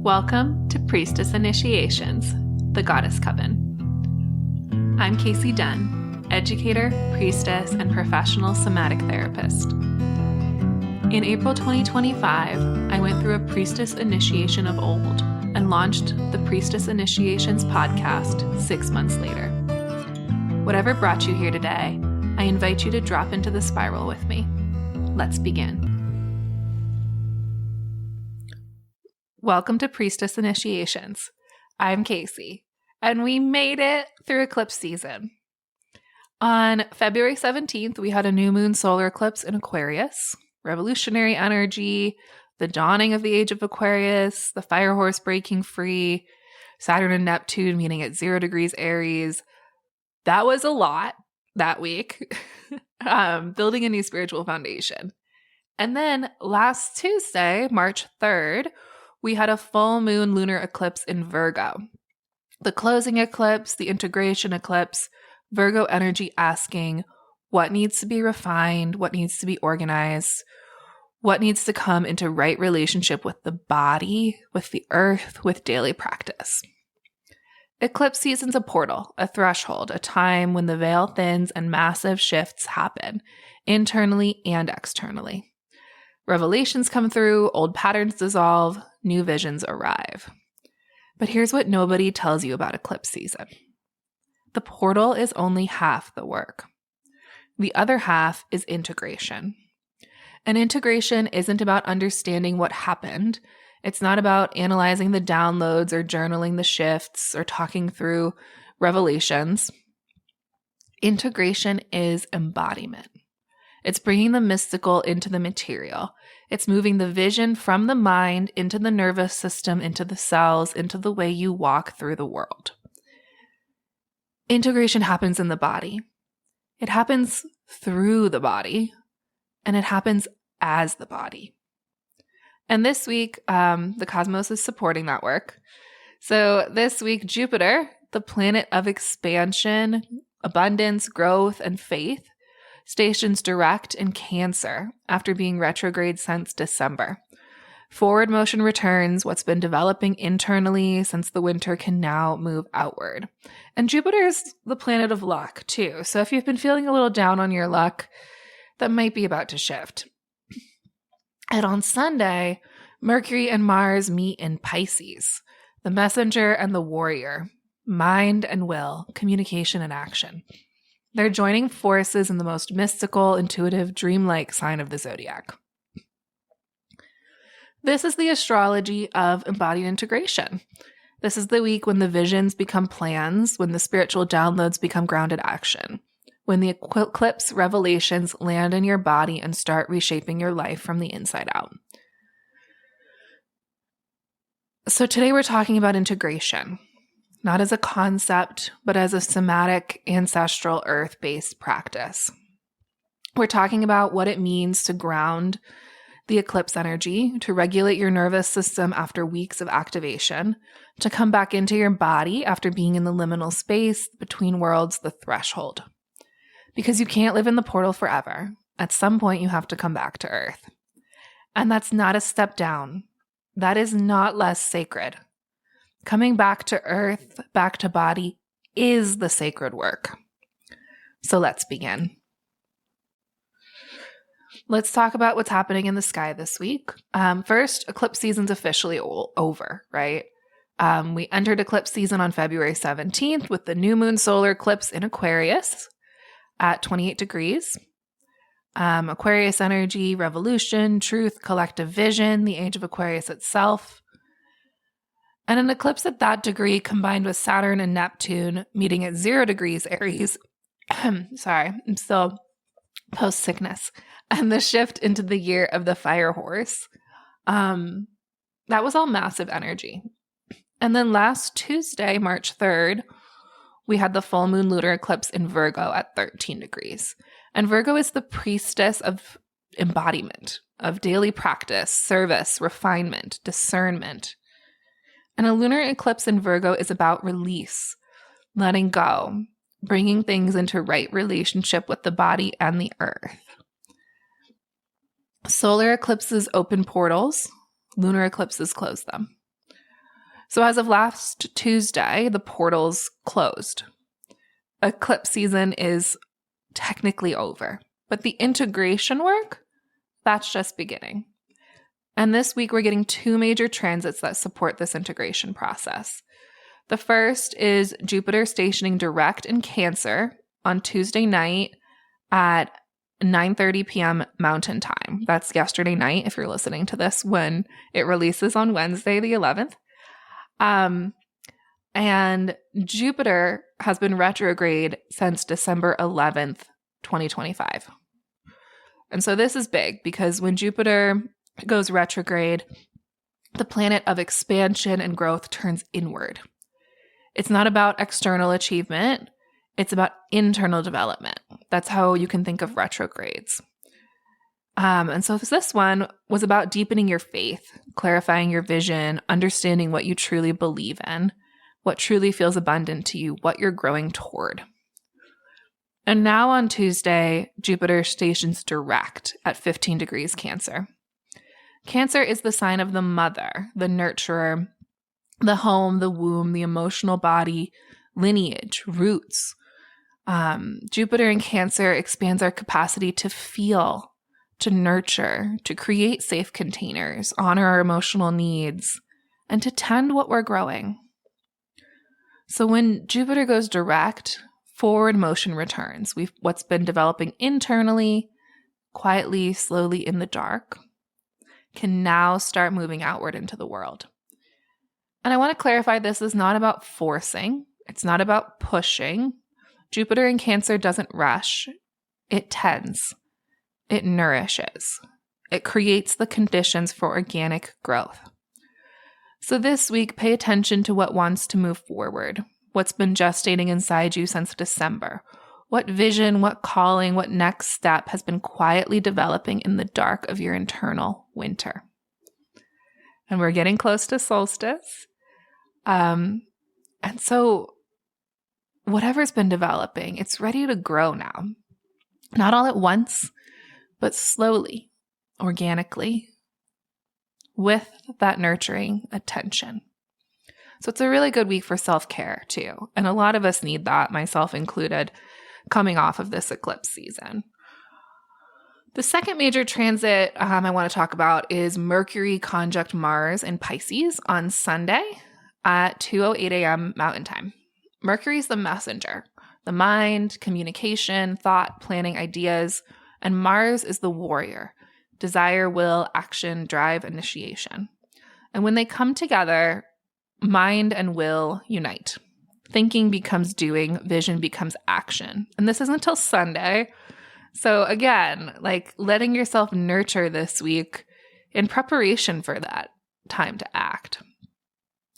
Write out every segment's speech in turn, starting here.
Welcome to Priestess Initiations, the Goddess Coven. I'm Casey Dunn, educator, priestess, and professional somatic therapist. In April 2025, I went through a priestess initiation of old and launched the Priestess Initiations podcast 6 months later. Whatever brought you here today, I invite you to drop into the spiral with me. Let's begin. Welcome to Priestess Initiations. I'm Casey, and we made it through eclipse season. On February 17th, we had a new moon solar eclipse in Aquarius, revolutionary energy, the dawning of the age of Aquarius, the fire horse breaking free, Saturn and Neptune meeting at 0 degrees Aries. That was a lot that week, building a new spiritual foundation. And then last Tuesday, March 3rd, we had a full moon lunar eclipse in Virgo. The closing eclipse, the integration eclipse, Virgo energy asking what needs to be refined, what needs to be organized, what needs to come into right relationship with the body, with the earth, with daily practice. Eclipse season's a portal, a threshold, a time when the veil thins and massive shifts happen, internally and externally. Revelations come through, old patterns dissolve, new visions arrive. But here's what nobody tells you about eclipse season. The portal is only half the work. The other half is integration. And integration isn't about understanding what happened. It's not about analyzing the downloads or journaling the shifts or talking through revelations. Integration is embodiment. It's bringing the mystical into the material. It's moving the vision from the mind into the nervous system, into the cells, into the way you walk through the world. Integration happens in the body. It happens through the body, and it happens as the body. And this week, the cosmos is supporting that work. So this week, Jupiter, the planet of expansion, abundance, growth, and faith, stations direct in Cancer after being retrograde since December. Forward motion returns. What's been developing internally since the winter can now move outward. And Jupiter's the planet of luck too. So if you've been feeling a little down on your luck, that might be about to shift. And on Sunday, Mercury and Mars meet in Pisces, the messenger and the warrior, mind and will, communication and action. They're joining forces in the most mystical, intuitive, dreamlike sign of the zodiac. This is the astrology of embodied integration. This is the week when the visions become plans, when the spiritual downloads become grounded action, when the eclipse revelations land in your body and start reshaping your life from the inside out. So today we're talking about integration. Not as a concept, but as a somatic, ancestral, earth-based practice. We're talking about what it means to ground the eclipse energy, to regulate your nervous system after weeks of activation, to come back into your body after being in the liminal space between worlds, the threshold. Because you can't live in the portal forever. At some point, you have to come back to earth. And that's not a step down. That is not less sacred. Coming back to earth, back to body, is the sacred work. So let's begin. Let's talk about what's happening in the sky this week. First, eclipse season's officially over, right? We entered eclipse season on February 17th with the new moon solar eclipse in Aquarius at 28 degrees. Aquarius energy, revolution, truth, collective vision, the age of Aquarius itself. And an eclipse at that degree combined with Saturn and Neptune meeting at 0 degrees Aries. Sorry, I'm still post-sickness. And the shift into the year of the fire horse. That was all massive energy. And then last Tuesday, March 3rd, we had the full moon lunar eclipse in Virgo at 13 degrees. And Virgo is the priestess of embodiment, of daily practice, service, refinement, discernment. And a lunar eclipse in Virgo is about release, letting go, bringing things into right relationship with the body and the earth. Solar eclipses open portals, lunar eclipses close them. So as of last Tuesday, the portals closed. Eclipse season is technically over, but the integration work, that's just beginning. And this week, we're getting 2 major transits that support this integration process. The first is Jupiter stationing direct in Cancer on Tuesday night at 9:30 p.m. Mountain Time. That's yesterday night, if you're listening to this when it releases on Wednesday, the 11th. And Jupiter has been retrograde since December 11th, 2025. And so this is big because when Jupiter goes retrograde, the planet of expansion and growth turns inward. It's not about external achievement. It's about internal development. That's how you can think of retrogrades. And so this one was about deepening your faith, clarifying your vision, understanding what you truly believe in, what truly feels abundant to you, what you're growing toward. And now on Tuesday, Jupiter stations direct at 15 degrees Cancer. Cancer is the sign of the mother, the nurturer, the home, the womb, the emotional body, lineage, roots. Jupiter in Cancer expands our capacity to feel, to nurture, to create safe containers, honor our emotional needs, and to tend what we're growing. So when Jupiter goes direct, forward motion returns. What's been developing internally, quietly, slowly in the dark, can now start moving outward into the world. And I want to clarify, this is not about forcing. It's not about pushing. Jupiter in Cancer doesn't rush. It tends. It nourishes. It creates the conditions for organic growth. So this week, pay attention to what wants to move forward, what's been gestating inside you since December. What vision, what calling, what next step has been quietly developing in the dark of your internal winter? And we're getting close to solstice. And so whatever's been developing, it's ready to grow now. Not all at once, but slowly, organically, with that nurturing attention. So it's a really good week for self-care too. And a lot of us need that, myself included, coming off of this eclipse season. The second major transit I want to talk about is Mercury conjunct Mars in Pisces on Sunday at 2:08 a.m. Mountain Time. Mercury is the messenger, the mind, communication, thought, planning, ideas, and Mars is the warrior, desire, will, action, drive, initiation. And when they come together, mind and will unite. Thinking becomes doing, vision becomes action. And this isn't until Sunday. So again, like letting yourself nurture this week in preparation for that time to act.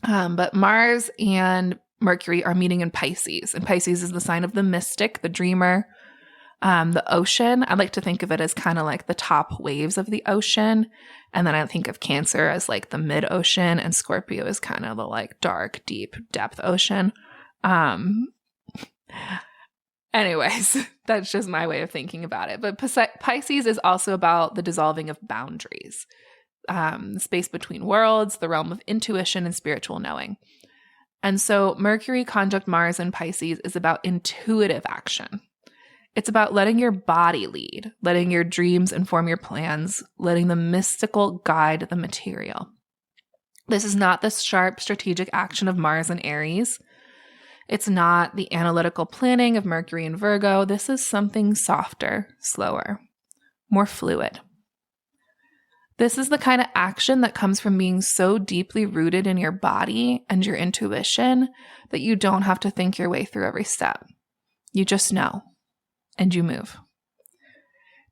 But Mars and Mercury are meeting in Pisces. And Pisces is the sign of the mystic, the dreamer, the ocean. I like to think of it as kind of like the top waves of the ocean. And then I think of Cancer as like the mid-ocean, and Scorpio is kind of the like dark, deep, depth ocean. Anyways, that's just my way of thinking about it. But Pisces is also about the dissolving of boundaries, space between worlds, the realm of intuition and spiritual knowing. And so Mercury conjunct Mars in Pisces is about intuitive action. It's about letting your body lead, letting your dreams inform your plans, letting the mystical guide the material. This is not the sharp strategic action of Mars and Aries. It's not the analytical planning of Mercury and Virgo. This is something softer, slower, more fluid. This is the kind of action that comes from being so deeply rooted in your body and your intuition that you don't have to think your way through every step. You just know, and you move.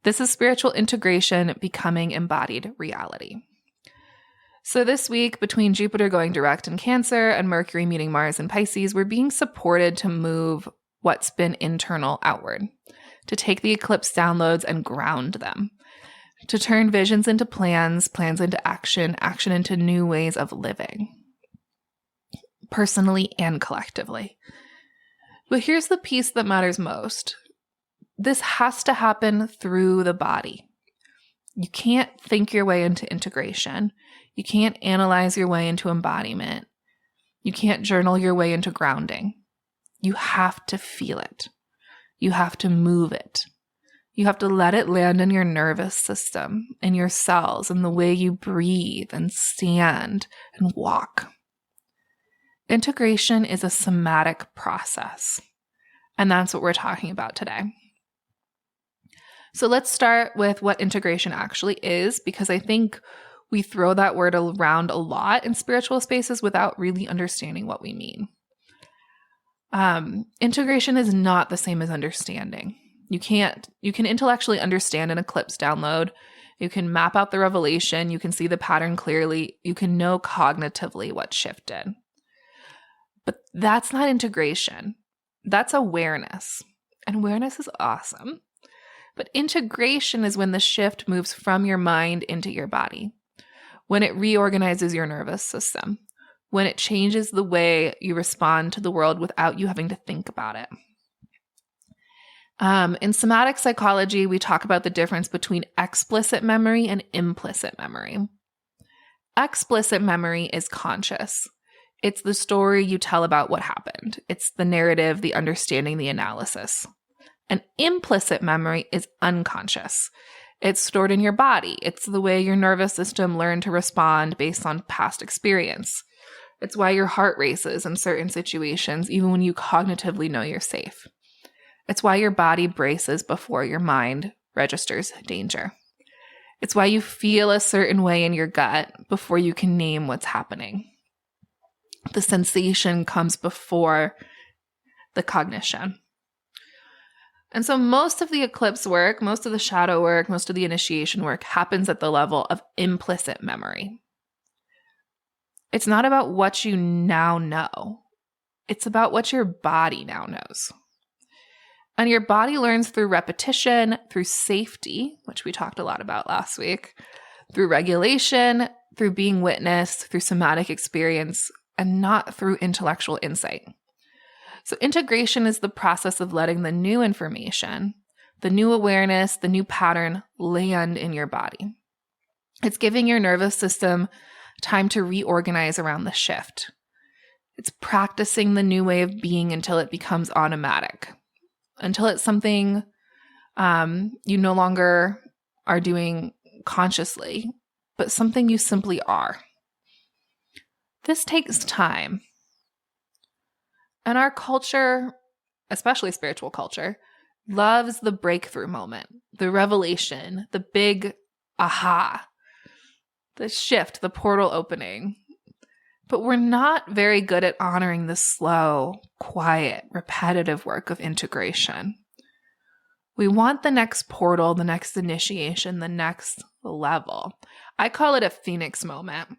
This is spiritual integration becoming embodied reality. So this week, between Jupiter going direct in Cancer and Mercury meeting Mars in Pisces, we're being supported to move what's been internal outward, to take the eclipse downloads and ground them, to turn visions into plans, plans into action, action into new ways of living, personally and collectively. But here's the piece that matters most. This has to happen through the body. You can't think your way into integration. You can't analyze your way into embodiment. You can't journal your way into grounding. You have to feel it. You have to move it. You have to let it land in your nervous system, in your cells, in the way you breathe and stand and walk. Integration is a somatic process, and that's what we're talking about today. So let's start with what integration actually is, because I think we throw that word around a lot in spiritual spaces without really understanding what we mean. Integration is not the same as understanding. You can intellectually understand an eclipse download. You can map out the revelation. You can see the pattern clearly. You can know cognitively what shifted. But that's not integration. That's awareness. And awareness is awesome. But integration is when the shift moves from your mind into your body, when it reorganizes your nervous system, when it changes the way you respond to the world without you having to think about it. In somatic psychology, we talk about the difference between explicit memory and implicit memory. Explicit memory is conscious. It's the story you tell about what happened. It's the narrative, the understanding, the analysis. And implicit memory is unconscious. It's stored in your body. It's the way your nervous system learned to respond based on past experience. It's why your heart races in certain situations, even when you cognitively know you're safe. It's why your body braces before your mind registers danger. It's why you feel a certain way in your gut before you can name what's happening. The sensation comes before the cognition. And so most of the eclipse work, most of the shadow work, most of the initiation work happens at the level of implicit memory. It's not about what you now know. It's about what your body now knows. And your body learns through repetition, through safety, which we talked a lot about last week, through regulation, through being witnessed, through somatic experience, and not through intellectual insight. So integration is the process of letting the new information, the new awareness, the new pattern land in your body. It's giving your nervous system time to reorganize around the shift. It's practicing the new way of being until it becomes automatic, until it's something you no longer are doing consciously, but something you simply are. This takes time. And our culture, especially spiritual culture, loves the breakthrough moment, the revelation, the big aha, the shift, the portal opening. But we're not very good at honoring the slow, quiet, repetitive work of integration. We want the next portal, the next initiation, the next level. I call it a phoenix moment.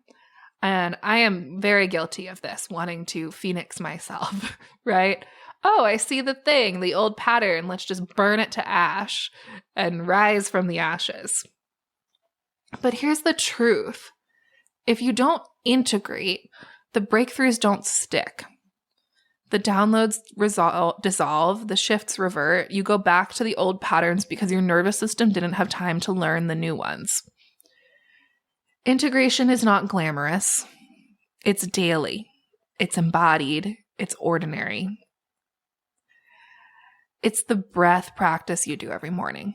And I am very guilty of this, wanting to phoenix myself, right? Oh, I see the thing, the old pattern. Let's just burn it to ash and rise from the ashes. But here's the truth. If you don't integrate, the breakthroughs don't stick. The downloads dissolve, the shifts revert. You go back to the old patterns because your nervous system didn't have time to learn the new ones. Integration is not glamorous. It's daily. It's embodied. It's ordinary. It's the breath practice you do every morning.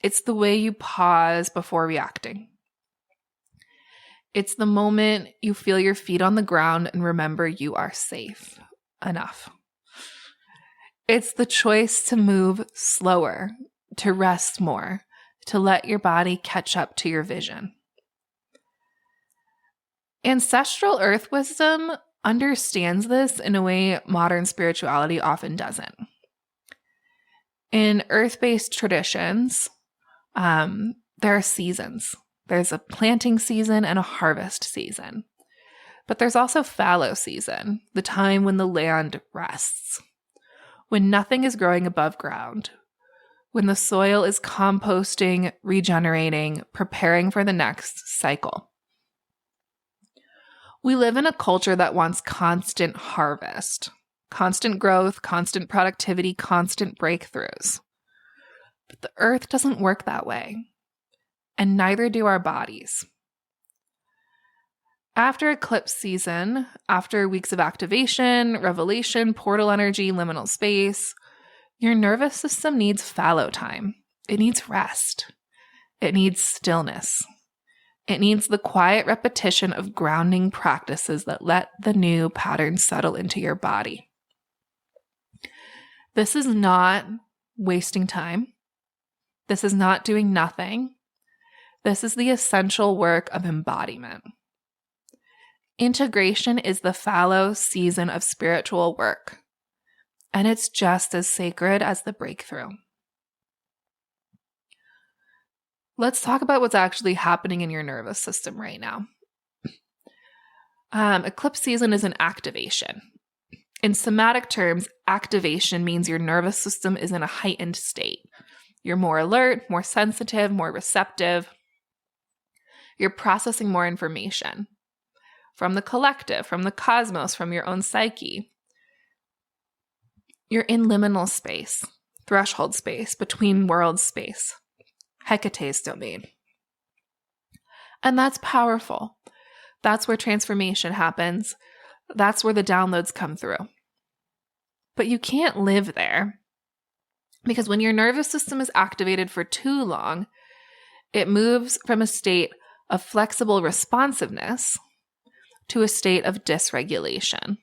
It's the way you pause before reacting. It's the moment you feel your feet on the ground and remember you are safe enough. It's the choice to move slower, to rest more, to let your body catch up to your vision. Ancestral earth wisdom understands this in a way modern spirituality often doesn't. In earth-based traditions, there are seasons. There's a planting season and a harvest season. But there's also fallow season, the time when the land rests, when nothing is growing above ground, when the soil is composting, regenerating, preparing for the next cycle. We live in a culture that wants constant harvest, constant growth, constant productivity, constant breakthroughs. But the earth doesn't work that way, and neither do our bodies. After eclipse season, after weeks of activation, revelation, portal energy, liminal space, your nervous system needs fallow time. It needs rest. It needs stillness. It needs the quiet repetition of grounding practices that let the new patterns settle into your body. This is not wasting time. This is not doing nothing. This is the essential work of embodiment. Integration is the fallow season of spiritual work, and it's just as sacred as the breakthrough. Let's talk about what's actually happening in your nervous system right now. Eclipse season is an activation. In somatic terms, activation means your nervous system is in a heightened state. You're more alert, more sensitive, more receptive. You're processing more information from the collective, from the cosmos, from your own psyche. You're in liminal space, threshold space, between worlds space, Hecate's domain. And that's powerful. That's where transformation happens. That's where the downloads come through. But you can't live there, because when your nervous system is activated for too long, it moves from a state of flexible responsiveness to a state of dysregulation.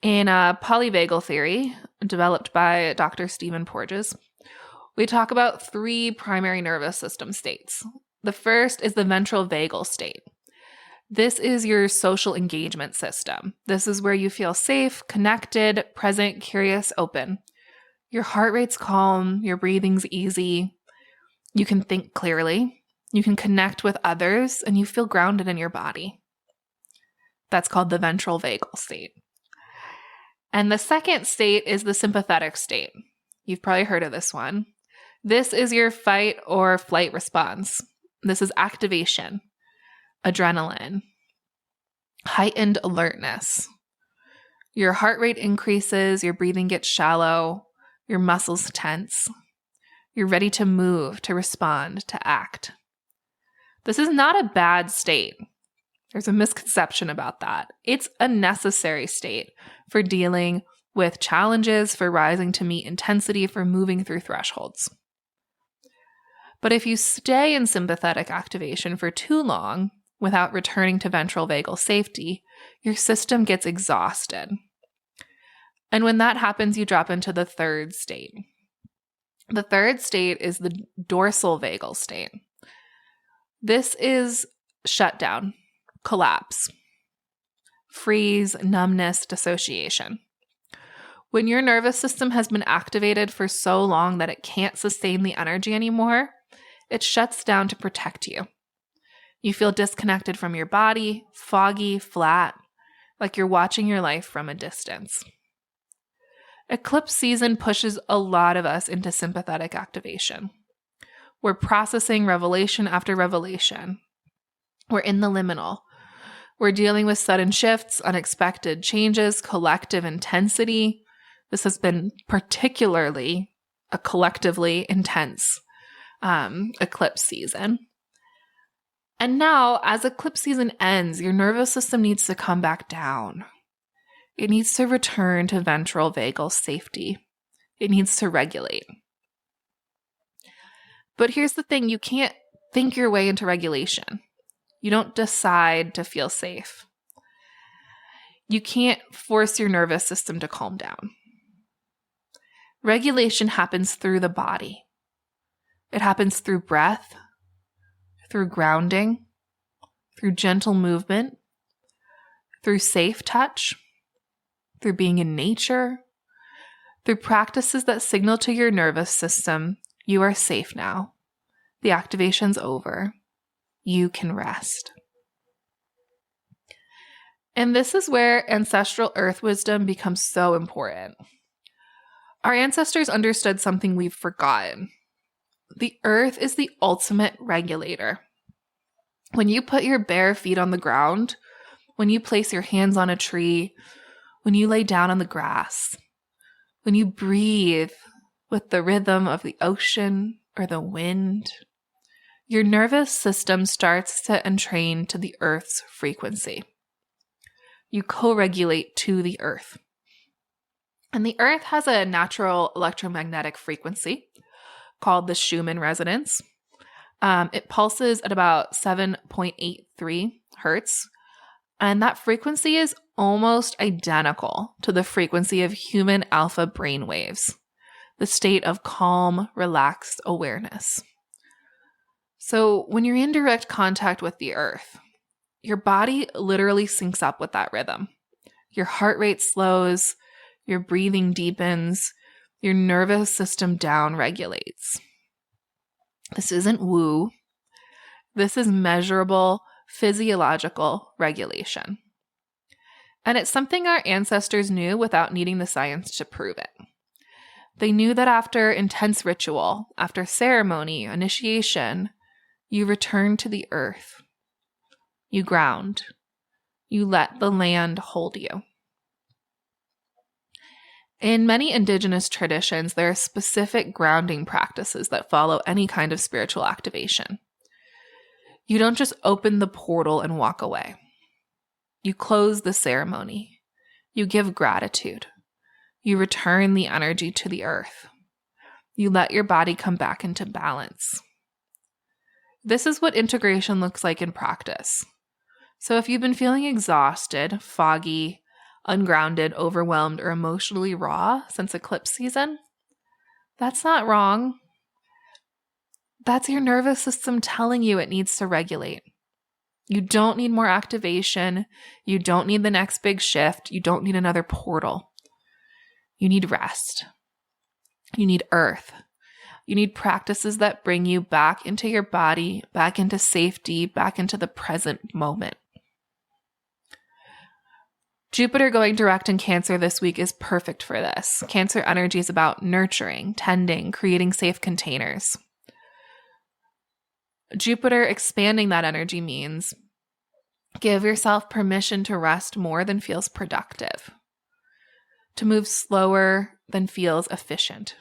In Polyvagal theory, developed by Dr. Stephen Porges, we talk about 3 primary nervous system states. The first is the ventral vagal state. This is your social engagement system. This is where you feel safe, connected, present, curious, open. Your heart rate's calm, your breathing's easy. You can think clearly. You can connect with others, and you feel grounded in your body. That's called the ventral vagal state. And the second state is the sympathetic state. You've probably heard of this one. This is your fight or flight response. This is activation, adrenaline, heightened alertness. Your heart rate increases, your breathing gets shallow, your muscles tense. You're ready to move, to respond, to act. This is not a bad state. There's a misconception about that. It's a necessary state for dealing with challenges, for rising to meet intensity, for moving through thresholds. But if you stay in sympathetic activation for too long without returning to ventral vagal safety, your system gets exhausted. And when that happens, you drop into the third state. The third state is the dorsal vagal state. This is shutdown, collapse, freeze, numbness, dissociation. When your nervous system has been activated for so long that it can't sustain the energy anymore, it shuts down to protect you. You feel disconnected from your body, foggy, flat, like you're watching your life from a distance. Eclipse season pushes a lot of us into sympathetic activation. We're processing revelation after revelation. We're in the liminal. We're dealing with sudden shifts, unexpected changes, collective intensity. This has been particularly a collectively intense eclipse season. And now, as eclipse season ends, your nervous system needs to come back down. It needs to return to ventral vagal safety. It needs to regulate. But here's the thing, you can't think your way into regulation. You don't decide to feel safe. You can't force your nervous system to calm down. Regulation happens through the body. It happens through breath, through grounding, through gentle movement, through safe touch, through being in nature, through practices that signal to your nervous system, you are safe now. The activation's over. You can rest. And this is where ancestral earth wisdom becomes so important. Our ancestors understood something we've forgotten. The earth is the ultimate regulator. When you put your bare feet on the ground, when you place your hands on a tree, when you lay down on the grass, when you breathe with the rhythm of the ocean or the wind, your nervous system starts to entrain to the Earth's frequency. You co-regulate to the Earth. And the Earth has a natural electromagnetic frequency called the Schumann resonance. It pulses at about 7.83 hertz, and that frequency is almost identical to the frequency of human alpha brain waves, the state of calm, relaxed awareness. So when you're in direct contact with the Earth, your body literally syncs up with that rhythm. Your heart rate slows, your breathing deepens, your nervous system down regulates. This isn't woo. This is measurable physiological regulation. And it's something our ancestors knew without needing the science to prove it. They knew that after intense ritual, after ceremony, initiation, you return to the Earth. You ground. You let the land hold you. In many indigenous traditions, there are specific grounding practices that follow any kind of spiritual activation. You don't just open the portal and walk away. You close the ceremony. You give gratitude. You return the energy to the Earth. You let your body come back into balance. This is what integration looks like in practice. So if you've been feeling exhausted, foggy, ungrounded, overwhelmed, or emotionally raw since eclipse season, that's not wrong. That's your nervous system telling you it needs to regulate. You don't need more activation. You don't need the next big shift. You don't need another portal. You need rest. You need Earth. You need practices that bring you back into your body, back into safety, back into the present moment. Jupiter going direct in Cancer this week is perfect for this. Cancer energy is about nurturing, tending, creating safe containers. Jupiter expanding that energy means give yourself permission to rest more than feels productive, to move slower than feels efficient,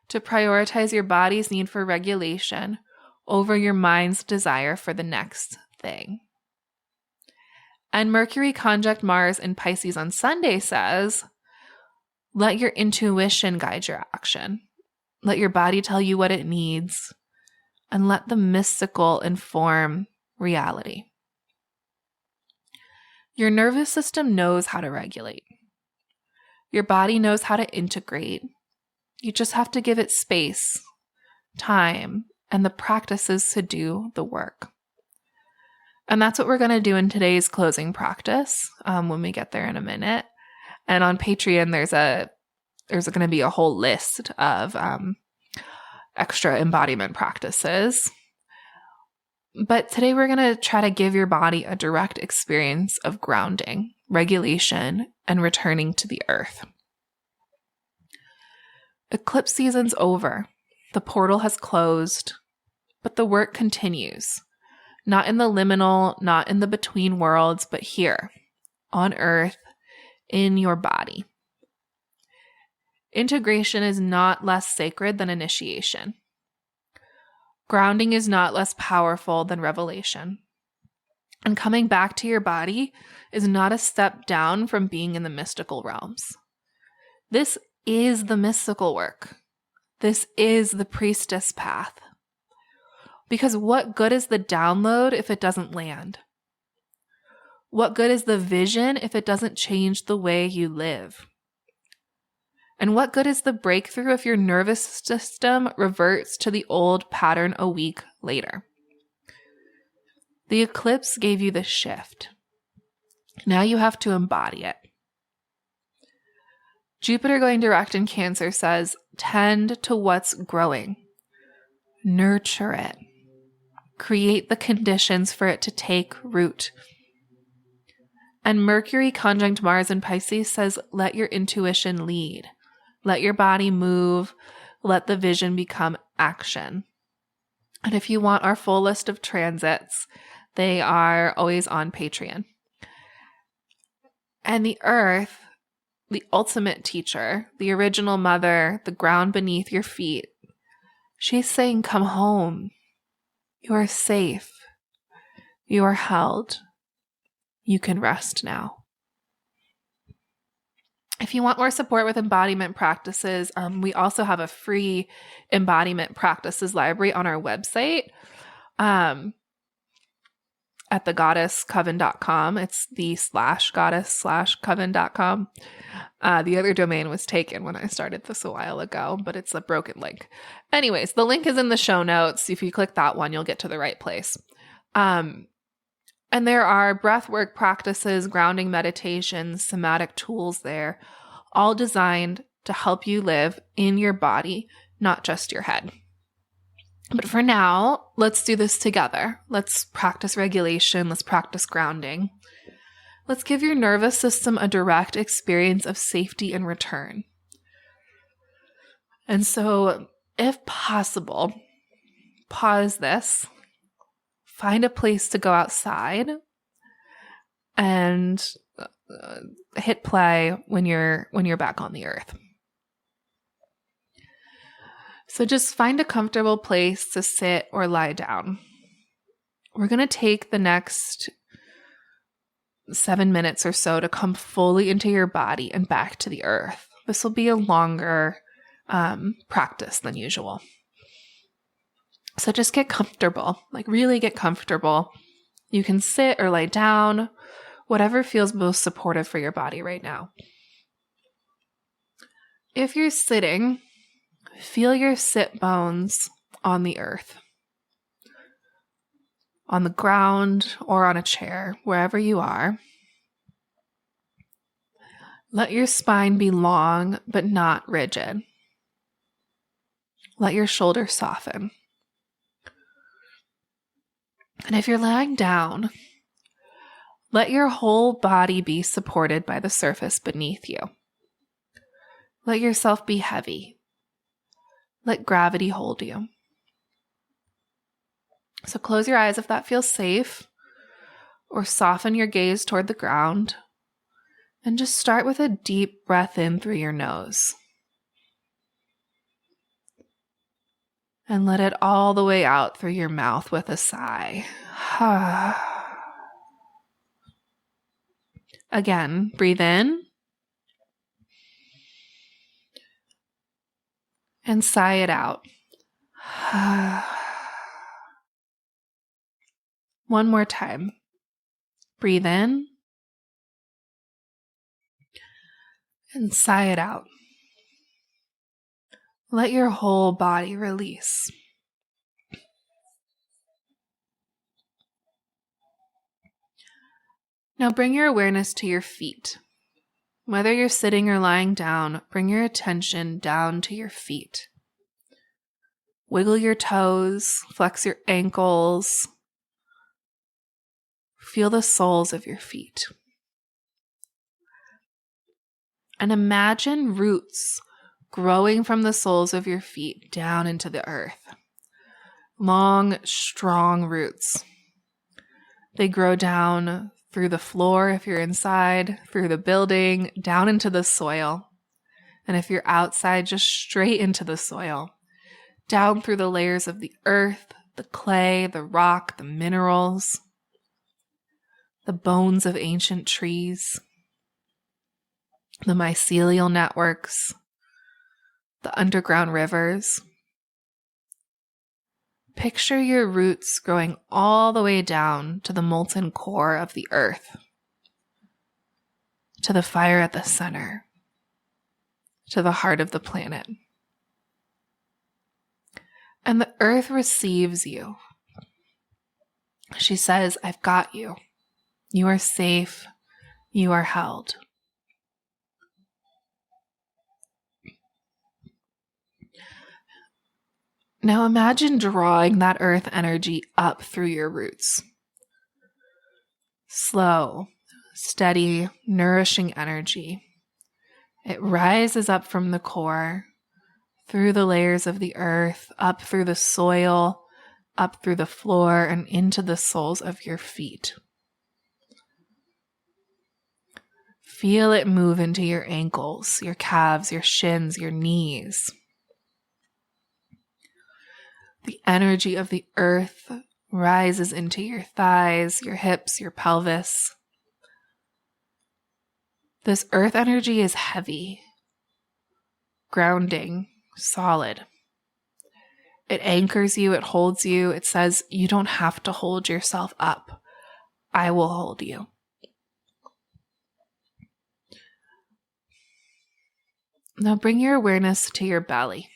to prioritize your body's need for regulation over your mind's desire for the next thing. And Mercury conjunct Mars in Pisces on Sunday says, let your intuition guide your action. Let your body tell you what it needs, and let the mystical inform reality. Your nervous system knows how to regulate. Your body knows how to integrate. You just have to give it space, time, and the practices to do the work. And that's what we're going to do in today's closing practice when we get there in a minute. And on Patreon, there's going to be a whole list of extra embodiment practices. But today we're going to try to give your body a direct experience of grounding, regulation, and returning to the Earth. Eclipse season's over. The portal has closed, but the work continues. Not in the liminal, not in the between worlds, but here, on Earth, in your body. Integration is not less sacred than initiation. Grounding is not less powerful than revelation. And coming back to your body is not a step down from being in the mystical realms. This is the mystical work. This is the priestess path. Because what good is the download if it doesn't land? What good is the vision if it doesn't change the way you live? And what good is the breakthrough if your nervous system reverts to the old pattern a week later? The eclipse gave you the shift. Now you have to embody it. Jupiter going direct in Cancer says, tend to what's growing. Nurture it. Create the conditions for it to take root. And Mercury conjunct Mars in Pisces says, let your intuition lead. Let your body move. Let the vision become action. And if you want our full list of transits, they are always on Patreon. And the Earth, the ultimate teacher, the original mother, the ground beneath your feet, she's saying, come home. You are safe. You are held. You can rest now. If you want more support with embodiment practices, we also have a free embodiment practices library on our website at thegoddesscoven.com. It's the/goddess/coven.com. The other domain was taken when I started this a while ago, but it's a broken link. Anyways, the link is in the show notes. If you click that one, you'll get to the right place. And there are breathwork practices, grounding meditations, somatic tools there, all designed to help you live in your body, not just your head. But for now, let's do this together. Let's practice regulation. Let's practice grounding. Let's give your nervous system a direct experience of safety and return. And so, if possible, pause this. Find a place to go outside and hit play when you're back on the earth. So just find a comfortable place to sit or lie down. We're going to take the next 7 minutes or so to come fully into your body and back to the earth. This will be a longer practice than usual. So just get comfortable, like really get comfortable. You can sit or lie down, whatever feels most supportive for your body right now. If you're sitting, feel your sit bones on the earth, on the ground or on a chair, wherever you are. Let your spine be long but not rigid. Let your shoulders soften. And if you're lying down, let your whole body be supported by the surface beneath you. Let yourself be heavy. Let gravity hold you. So close your eyes if that feels safe, or soften your gaze toward the ground, and just start with a deep breath in through your nose. And let it all the way out through your mouth with a sigh. Again, breathe in. And sigh it out. One more time. Breathe in. And sigh it out. Let your whole body release. Now bring your awareness to your feet. Whether you're sitting or lying down, bring your attention down to your feet. Wiggle your toes, flex your ankles. Feel the soles of your feet. And imagine roots growing from the soles of your feet down into the earth. Long, strong roots. They grow down through the floor if you're inside, through the building, down into the soil. And if you're outside, just straight into the soil. Down through the layers of the earth, the clay, the rock, the minerals, the bones of ancient trees, the mycelial networks, the underground rivers. Picture your roots growing all the way down to the molten core of the earth, to the fire at the center, to the heart of the planet. And the earth receives you. She says, I've got you. You are safe. You are held. Now imagine drawing that earth energy up through your roots. Slow, steady, nourishing energy. It rises up from the core, through the layers of the earth, up through the soil, up through the floor, and into the soles of your feet. Feel it move into your ankles, your calves, your shins, your knees. The energy of the earth rises into your thighs, your hips, your pelvis. This earth energy is heavy, grounding, solid. It anchors you, it holds you. It says you don't have to hold yourself up. I will hold you. Now bring your awareness to your belly.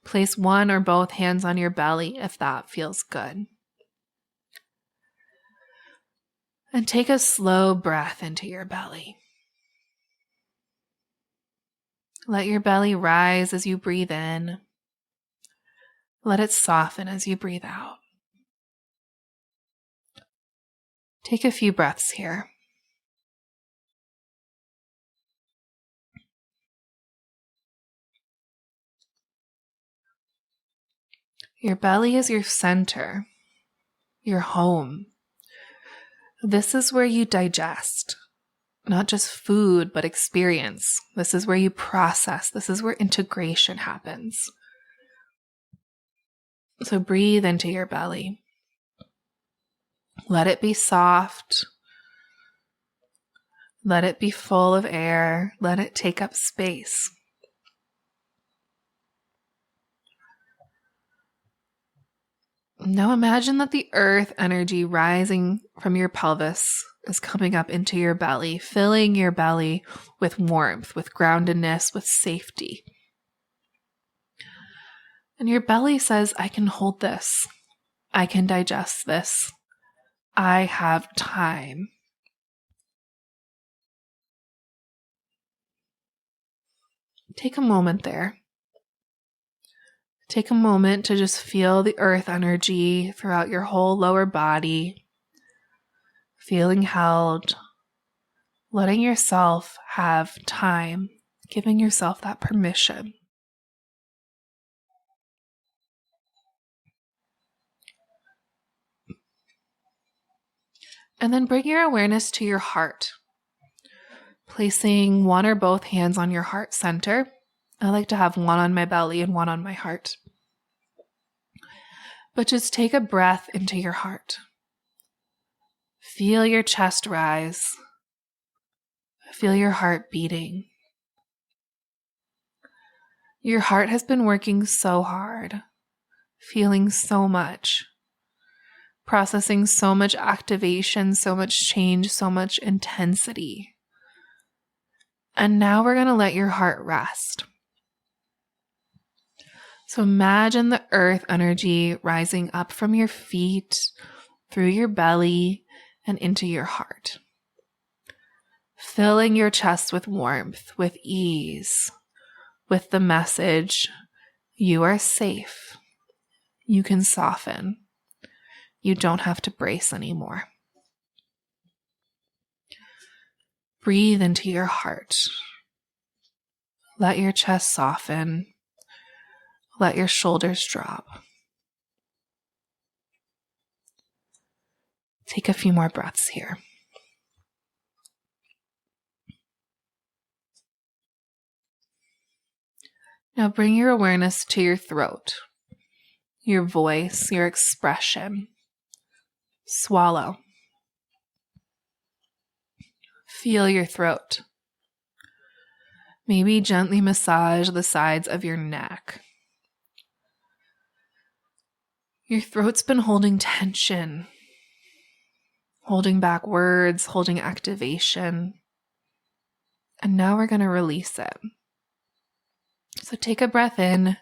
Place one or both hands on your belly if that feels good. And take a slow breath into your belly. Let your belly rise as you breathe in. Let it soften as you breathe out. Take a few breaths here. Your belly is your center, your home. This is where you digest, not just food, but experience. This is where you process. This is where integration happens. So breathe into your belly. Let it be soft. Let it be full of air. Let it take up space. Now imagine that the earth energy rising from your pelvis is coming up into your belly, filling your belly with warmth, with groundedness, with safety. And your belly says, I can hold this. I can digest this. I have time. Take a moment there. Take a moment to just feel the earth energy throughout your whole lower body, feeling held, letting yourself have time, giving yourself that permission. And then bring your awareness to your heart, placing one or both hands on your heart center. I like to have one on my belly and one on my heart. But just take a breath into your heart. Feel your chest rise. Feel your heart beating. Your heart has been working so hard, feeling so much, processing so much activation, so much change, so much intensity. And now we're going to let your heart rest. So imagine the earth energy rising up from your feet, through your belly, and into your heart. Filling your chest with warmth, with ease, with the message, you are safe. You can soften. You don't have to brace anymore. Breathe into your heart. Let your chest soften. Let your shoulders drop. Take a few more breaths here. Now bring your awareness to your throat, your voice, your expression. Swallow. Feel your throat. Maybe gently massage the sides of your neck. Your throat's been holding tension, holding back words, holding activation. And now we're going to release it. So take a breath in,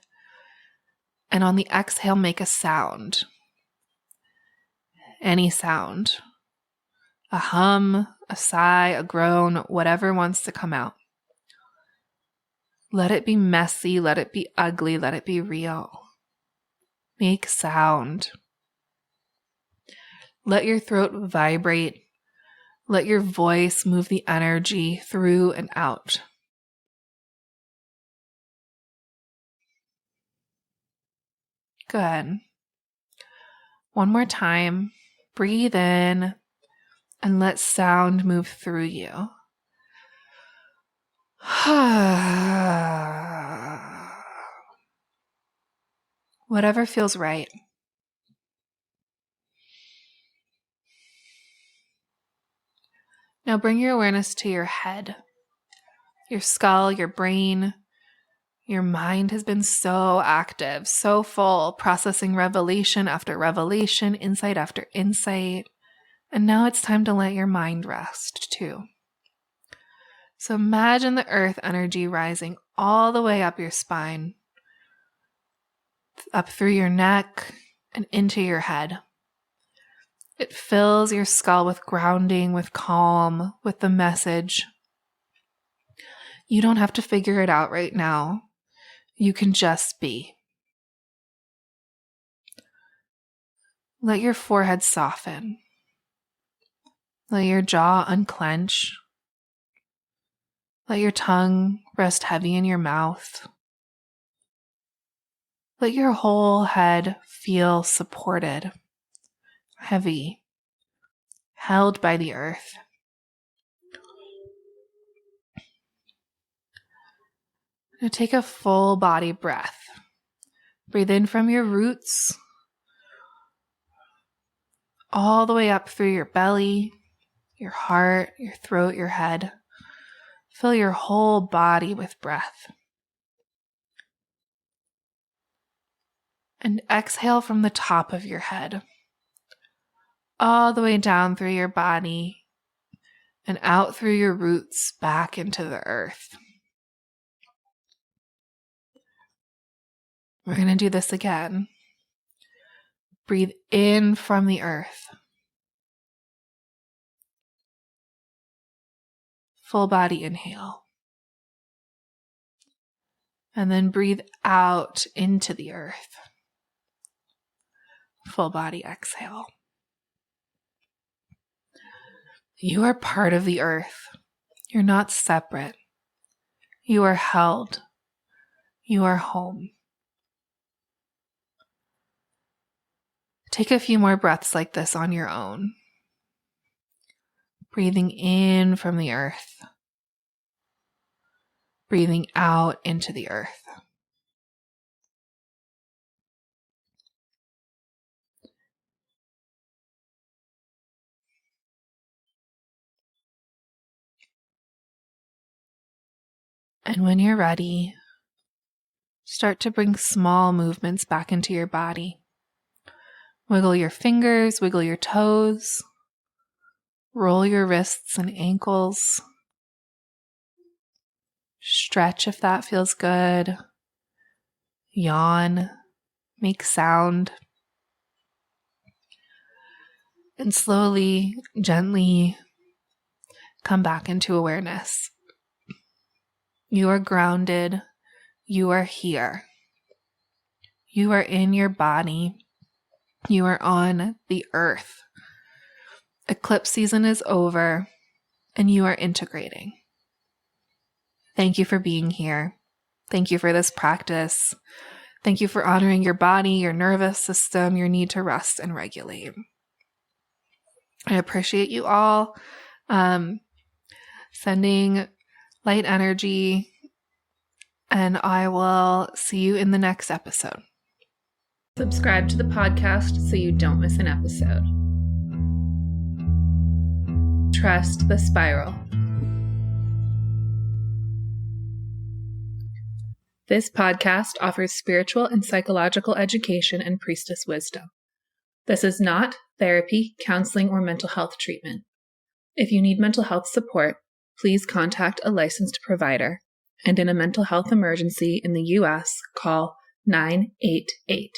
and on the exhale, make a sound. Any sound. A hum, a sigh, a groan, whatever wants to come out. Let it be messy, let it be ugly, let it be real. Make sound. Let your throat vibrate. Let your voice move the energy through and out. Good. One more time. Breathe in and let sound move through you. Whatever feels right. Now bring your awareness to your head, your skull, your brain. Your mind has been so active, so full, processing revelation after revelation, insight after insight. And now it's time to let your mind rest too. So imagine the earth energy rising all the way up your spine, up through your neck and into your head. It fills your skull with grounding, with calm, with the message. You don't have to figure it out right now. You can just be. Let your forehead soften. Let your jaw unclench. Let your tongue rest heavy in your mouth. Let your whole head feel supported, heavy, held by the earth. Now take a full body breath. Breathe in from your roots, all the way up through your belly, your heart, your throat, your head. Fill your whole body with breath. And exhale from the top of your head, all the way down through your body and out through your roots back into the earth. We're going to do this again. Breathe in from the earth. Full body inhale. And then breathe out into the earth. Full body exhale. You are part of the earth. You're not separate. You are held. You are home. Take a few more breaths like this on your own. Breathing in from the earth. Breathing out into the earth. And when you're ready, start to bring small movements back into your body. Wiggle your fingers, wiggle your toes, roll your wrists and ankles. Stretch if that feels good. Yawn, make sound. And slowly, gently come back into awareness. You are grounded. You are here. You are in your body. You are on the earth. Eclipse season is over, and you are integrating. Thank you for being here. Thank you for this practice. Thank you for honoring your body, your nervous system, your need to rest and regulate. I appreciate you all. Sending light energy, and I will see you in the next episode. Subscribe to the podcast so you don't miss an episode. Trust the spiral. This podcast offers spiritual and psychological education and priestess wisdom. This is not therapy, counseling, or mental health treatment. If you need mental health support, please contact a licensed provider, and in a mental health emergency in the U.S., call 988.